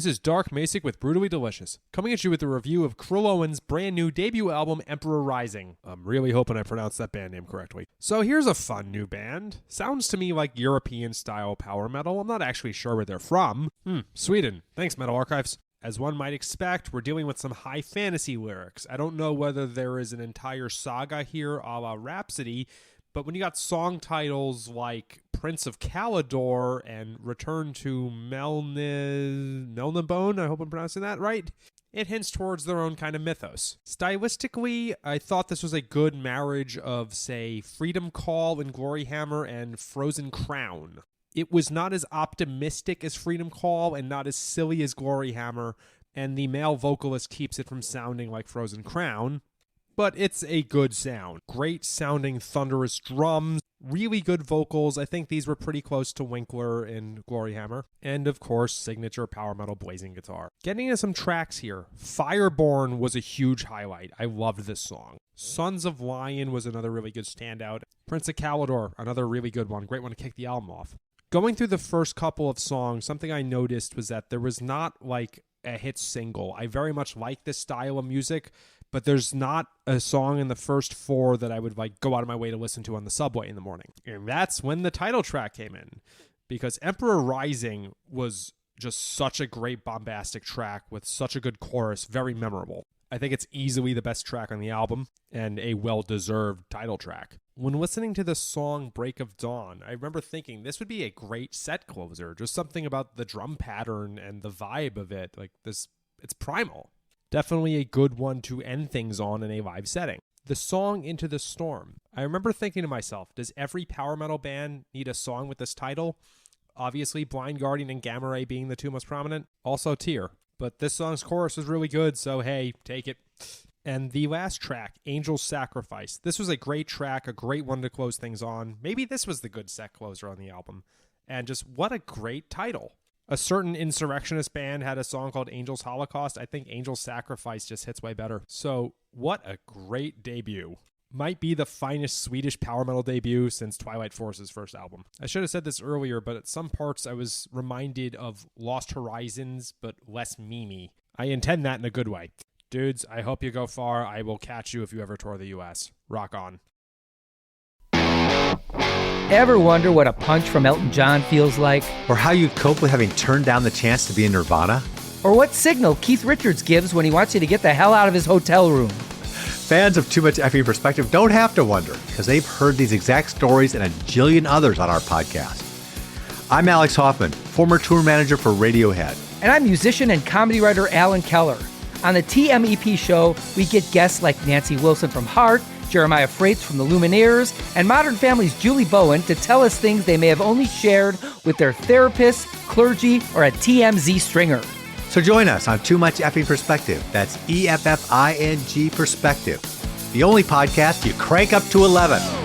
This is Dark Macek with Brutally Delicious, coming at you with a review of Krilloan's brand new debut album, Emperor Rising. I'm really hoping I pronounced that band name correctly. So here's a fun new band. Sounds to me like European-style power metal. I'm not actually sure where they're from. Sweden. Thanks, Metal Archives. As one might expect, we're dealing with some high fantasy lyrics. I don't know whether there is an entire saga here a la Rhapsody, but when you got song titles like Prince of Caledor and Return to Melnibone, I hope I'm pronouncing that right, it hints towards their own kind of mythos. Stylistically, I thought this was a good marriage of, say, Freedom Call and Gloryhammer and Frozen Crown. It was not as optimistic as Freedom Call and not as silly as Gloryhammer, and the male vocalist keeps it from sounding like Frozen Crown. But it's a good sound. Great sounding thunderous drums, really good vocals. I think these were pretty close to Winkler and Gloryhammer. And of course, signature power metal blazing guitar. Getting into some tracks here. Fireborn was a huge highlight. I loved this song. Sons of Lion was another really good standout. Prince of Caledor, another really good one. Great one to kick the album off. Going through the first couple of songs, something I noticed was that there was not like a hit single. I very much like this style of music, but there's not a song in the first four that I would like go out of my way to listen to on the subway in the morning. And that's when the title track came in, because Emperor Rising was just such a great bombastic track with such a good chorus, very memorable. I think it's easily the best track on the album and a well-deserved title track. When listening to the song Break of Dawn, I remember thinking this would be a great set closer. Just something about the drum pattern and the vibe of it. Like this, it's primal. Definitely a good one to end things on in a live setting. The song Into the Storm. I remember thinking to myself, does every power metal band need a song with this title? Obviously, Blind Guardian and Gamma Ray being the two most prominent. Also Tyr. But this song's chorus was really good, so hey, take it. And the last track, Angel's Sacrifice. This was a great track, a great one to close things on. Maybe this was the good set closer on the album. And just what a great title. A certain insurrectionist band had a song called Angel's Holocaust. I think Angel's Sacrifice just hits way better. So what a great debut. Might be the finest Swedish power metal debut since Twilight Force's first album. I should have said this earlier, but at some parts I was reminded of Lost Horizons, but less memey. I intend that in a good way. Dudes, I hope you go far. I will catch you if you ever tour the US. Rock on. Ever wonder what a punch from Elton John feels like? Or how you'd cope with having turned down the chance to be in Nirvana? Or what signal Keith Richards gives when he wants you to get the hell out of his hotel room? Fans of Too Much Effing Perspective don't have to wonder, because they've heard these exact stories and a jillion others on our podcast. I'm Alex Hoffman, former tour manager for Radiohead. And I'm musician and comedy writer Alan Keller. On the TMEP show, we get guests like Nancy Wilson from Heart, Jeremiah Freites from the Lumineers, and Modern Family's Julie Bowen to tell us things they may have only shared with their therapist, clergy, or a TMZ stringer. So join us on Too Much Effing Perspective. That's EFFING Perspective. The only podcast you crank up to 11.